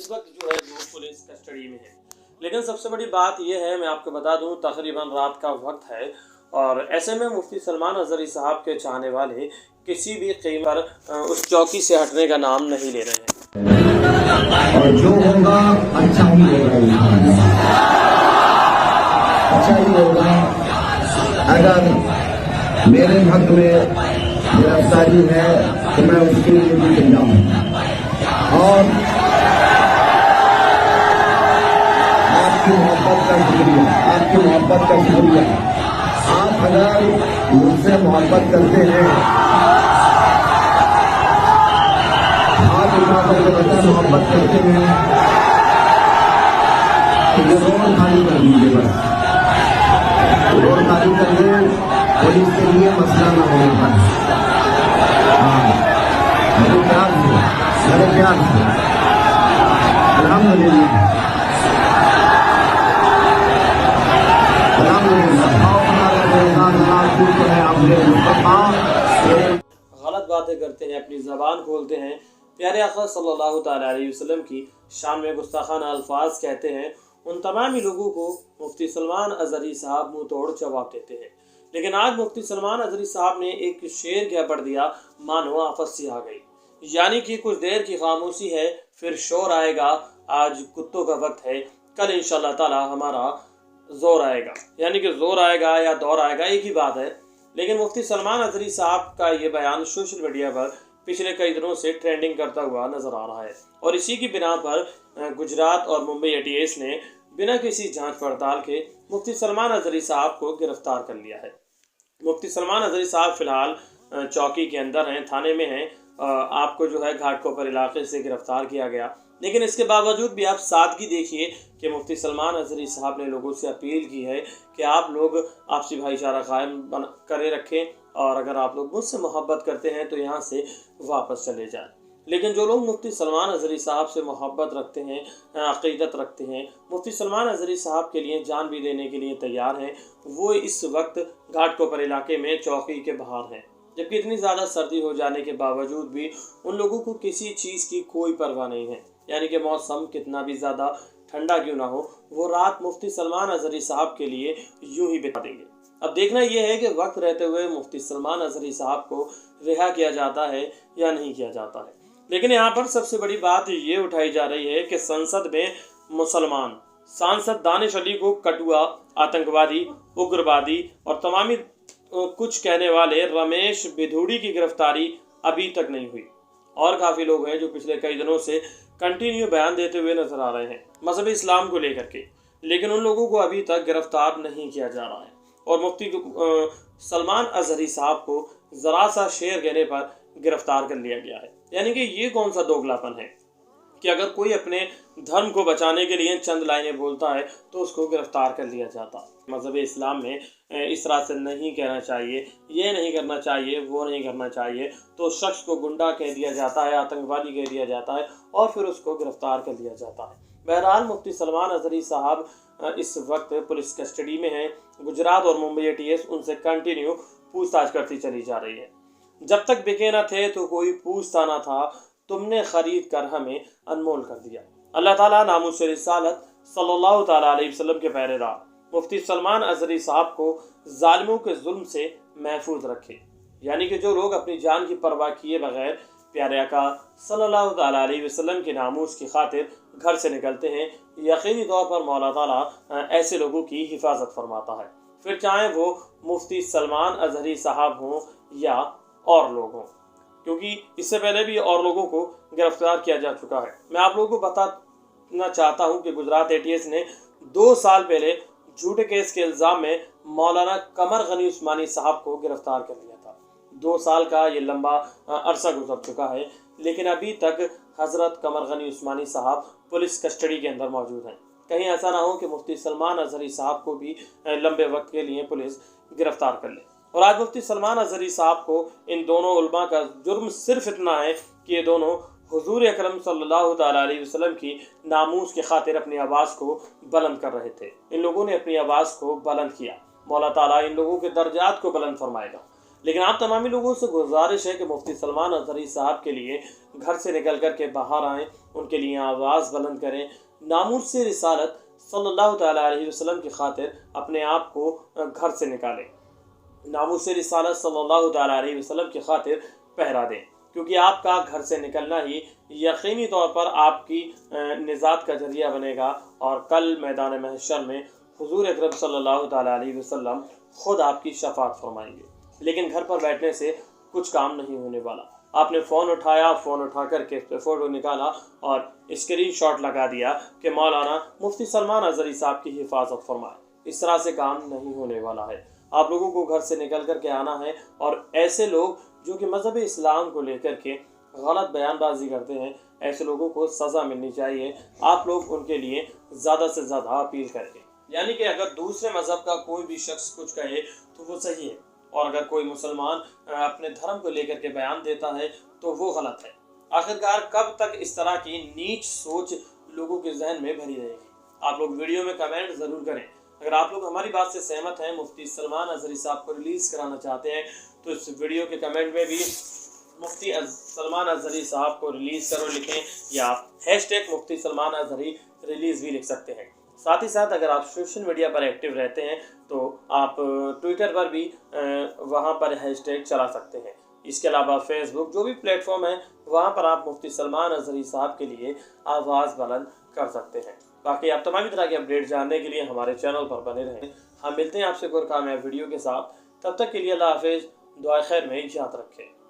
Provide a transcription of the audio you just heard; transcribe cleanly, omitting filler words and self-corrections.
इस वक्त जो है वो पुलिस कस्टडी में है। लेकिन सबसे बड़ी बात यह है, मैं आपको बता दूं, तकरीबन रात का वक्त है और ऐसे में मुफ्ती सलमान अज़हरी साहब के चाहने वाले किसी भी कीमत पर उस चौकी से हटने का नाम नहीं ले रहे हैं। और जो होगा अच्छा ही होगा, अच्छा ही होगा। अगर मेरे हक में गिरफ्तारी है तो मैं उसके लिए भी तैयार हूँ। और आपकी मोहब्बत का शुक्रिया, आपकी मोहब्बत का शुक्रिया। आप अगर मुझसे मोहब्बत करते हैं, हाथ उठा करके बता मोहब्बत करते हैं, तो ये रोड खाली कर दीजिए। बस रोड खाली कर दे, पुलिस के लिए मसला न होने पाए। हाँ, मेरे प्यार से, मेरे प्यार से अल्हम्दुलिल्लाह। गलत बातें करते हैं, अपनी ज़बान खोलते हैं, प्यारे आका सल्लल्लाहु ताला अलैहि वसल्लम की शान में गुस्ताखाना अल्फाज कहते हैं, उन तमामी लोगों को मुफ्ती सलमान अज़हरी साहब मुँह तोड़ जवाब देते हैं। लेकिन आज मुफ्ती सलमान अज़हरी साहब ने एक शेर क्या पढ़ दिया, मानो आफत सी आ गई। यानी कि कुछ देर की खामोशी है, फिर शोर आएगा। आज कुत्तों का वक्त है, कल इंशाअल्लाह ताला हमारा जोर आएगा। यानी कि जोर आएगा या दौर आएगा, एक ही बात है। लेकिन मुफ्ती सलमान अज़हरी साहब का ये बयान सोशल मीडिया पर पिछले कई दिनों से ट्रेंडिंग करता हुआ नजर आ रहा है और इसी की बिना पर गुजरात और मुंबई एटीएस ने बिना किसी जांच पड़ताल के मुफ्ती सलमान अज़हरी साहब को गिरफ्तार कर लिया है। मुफ्ती सलमान अज़हरी साहब फिलहाल चौकी के अंदर हैं, थाने में हैं। आपको जो है घाटकोपर इलाके से गिरफ्तार किया गया, लेकिन इसके बावजूद भी आप सादगी देखिए कि मुफ्ती सलमान अज़हरी साहब ने लोगों से अपील की है कि आप लोग आपसी भाईचारा कायम करे रखें और अगर आप लोग मुझसे मोहब्बत करते हैं तो यहाँ से वापस चले जाएं। लेकिन जो लोग मुफ्ती सलमान अज़हरी साहब से मोहब्बत रखते हैं, अक़ीदत रखते हैं, मुफ्ती सलमान अज़हरी साहब के लिए जान भी देने के लिए तैयार हैं, वो इस वक्त घाटकोपर इलाके में चौकी के बाहर हैं। जबकि इतनी ज़्यादा सर्दी हो जाने के बावजूद भी उन लोगों को किसी चीज़ की कोई परवाह नहीं है। यानी कि मौसम कितना भी ज़्यादा ठंडा क्यों ना हो, वो रात मुफ्ती सलमान अज़हरी साहब के लिए यूं ही बिता देंगे। अब देखना यह है कि वक्त रहते हुए मुफ्ती सलमान अज़हरी साहब को रिहा किया जाता है या नहीं किया जाता है। लेकिन यहाँ पर सबसे बड़ी बात ये उठाई जा रही है कि संसद में मुसलमान सांसद दानिश अली को कटुआ, आतंकवादी, उग्रवादी और तमामी कुछ कहने वाले रमेश बिधूड़ी की गिरफ्तारी अभी तक नहीं हुई। और काफ़ी लोग हैं जो पिछले कई दिनों से कंटिन्यू बयान देते हुए नजर आ रहे हैं मज़हब इस्लाम को लेकर के, लेकिन उन लोगों को अभी तक गिरफ्तार नहीं किया जा रहा है। और मुफ्ती सलमान अज़हरी साहब को ज़रा सा शेर कहने पर गिरफ्तार कर लिया गया है। यानी कि ये कौन सा दोगलापन है कि अगर कोई अपने धर्म को बचाने के लिए चंद लाइनें बोलता है तो उसको गिरफ्तार कर लिया जाता है। मज़हब इस्लाम में इस तरह से नहीं कहना चाहिए, ये नहीं करना चाहिए, वो नहीं करना चाहिए, तो शख्स को गुंडा कह दिया जाता है, आतंकवादी कह दिया जाता है और फिर उसको गिरफ्तार कर लिया जाता है। बहरहाल मुफ्ती सलमान अज़हरी साहब इस वक्त पुलिस कस्टडी में हैं। गुजरात और मुंबई एटीएस उनसे कंटिन्यू पूछताछ करती चली जा रही है। जब तक बिके न थे तो कोई पूछता न था, तुमने खरीद कर हमें अनमोल कर दिया। अल्लाह ताला नामुस रिसालत सल्लल्लाहु ताला अलैहि वसल्लम के पहरेदार मुफ्ती सलमान अज़हरी साहब को जालिमों के जुल्म से महफूज रखे। यानी कि जो लोग अपनी जान की परवाह किए बगैर प्यारे आका सल्लल्लाहु ताला अलैहि वसल्लम के नामूस की खातिर घर से निकलते हैं, यकीनी तौर पर मौला ताला ऐसे लोगों की हिफाजत फरमाता है, फिर चाहे वो मुफ्ती सलमान अज़हरी साहब हों या और लोग हों, क्योंकि इससे पहले भी और लोगों को गिरफ्तार किया जा चुका है। मैं आप लोगों को बताना चाहता हूं कि गुजरात एटीएस ने 2 साल पहले झूठे केस के इल्ज़ाम में मौलाना कमर गनी उस्मानी साहब को गिरफ्तार कर लिया था। 2 साल का ये लंबा अरसा गुजर चुका है, लेकिन अभी तक हज़रत कमर गनी उस्मानी साहब पुलिस कस्टडी के अंदर मौजूद हैं। कहीं ऐसा ना हो कि मुफ्ती सलमान अज़हरी साहब को भी लंबे वक्त के लिए पुलिस गिरफ्तार कर ले। और आज मुफ्ती सलमान अज़हरी साहब को इन दोनों उलमा का जुर्म सिर्फ इतना है कि ये दोनों हुजूर अकरम सल्लल्लाहु ताला अलैहि वसल्लम की नामूस की खातिर अपनी आवाज़ को बुलंद कर रहे थे। इन लोगों ने अपनी आवाज़ को बुलंद किया। मौला ताला इन लोगों के दर्जात को बुलंद फरमाएगा। लेकिन आप तमामी लोगों से गुजारिश है कि मुफ्ती सलमान अज़हरी साहब के लिए घर से निकल कर के बाहर आएँ, उनके लिए आवाज़ बुलंद करें, नामुस रिसालत सल्लल्लाहु तआला अलैहि वसल्लम की खातिर अपने आप को घर से निकालें, नामुस रिसालत सल्लल्लाहु तआला अलैहि वसल्लम की खातिर पहरा दें, क्योंकि आपका घर से निकलना ही यकीनी तौर पर आपकी निजात का जरिया बनेगा और कल मैदान महशर में हुजूर अकरम सल्लल्लाहु तआला अलैहि वसल्लम खुद आपकी शफाअत फरमाएंगे। लेकिन घर पर बैठने से कुछ काम नहीं होने वाला। आपने फ़ोन उठाया, फ़ोन उठा करके इस पर फ़ोटो निकाला और स्क्रीन शॉट लगा दिया कि मौलाना मुफ्ती सलमान अज़हरी साहब की हिफाजत फरमाए। इस तरह से काम नहीं होने वाला है। आप लोगों को घर से निकल कर के आना है और ऐसे लोग जो कि मज़हब इस्लाम को लेकर के गलत बयानबाजी करते हैं, ऐसे लोगों को सज़ा मिलनी चाहिए। आप लोग उनके लिए ज़्यादा से ज़्यादा अपील करें। यानी कि अगर दूसरे मज़हब का कोई भी शख्स कुछ कहे तो वो सही है, और अगर कोई मुसलमान अपने धर्म को लेकर के बयान देता है तो वो गलत है। आखिरकार कब तक इस तरह की नीच सोच लोगों के जहन में भरी रहेगी? आप लोग वीडियो में कमेंट ज़रूर करें। अगर आप लोग हमारी बात से सहमत हैं, मुफ्ती सलमान अज़हरी साहब को रिलीज़ कराना चाहते हैं, तो इस वीडियो के कमेंट में भी मुफ्ती सलमान अज़हरी साहब को रिलीज़ करो लिखें, या हैशटैग मुफ्ती सलमान अज़हरी रिलीज़ भी लिख सकते हैं। साथ ही साथ अगर आप सोशल मीडिया पर एक्टिव रहते हैं तो आप ट्विटर पर भी वहाँ पर हैशटैग चला सकते हैं। इसके अलावा फेसबुक, जो भी प्लेटफॉर्म है, वहाँ पर आप मुफ्ती सलमान अज़हरी साहब के लिए आवाज़ बुलंद कर सकते हैं। बाकी आप तमाम तरह के अपडेट जानने के लिए हमारे चैनल पर बने रहें। हम मिलते हैं आपसे कोई कामयाब वीडियो के साथ। तब तक के लिए अल्लाह हाफ़िज़, दुआ खैर में याद रखें।